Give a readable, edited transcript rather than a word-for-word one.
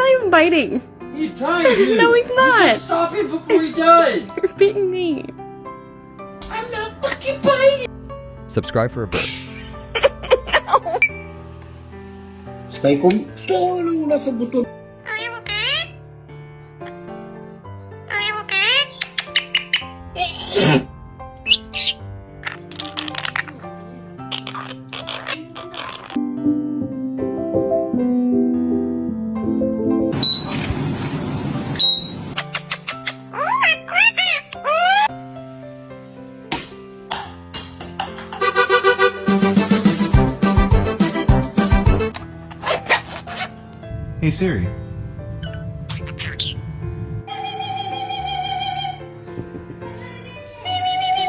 not even biting. He's trying to. No, he's You not. should stop him before he does. You're beating me. I'm not fucking biting. Subscribe for a bird. Stay ko. Stolo na sa buto. Are you okay? Are you okay? Hey Siri,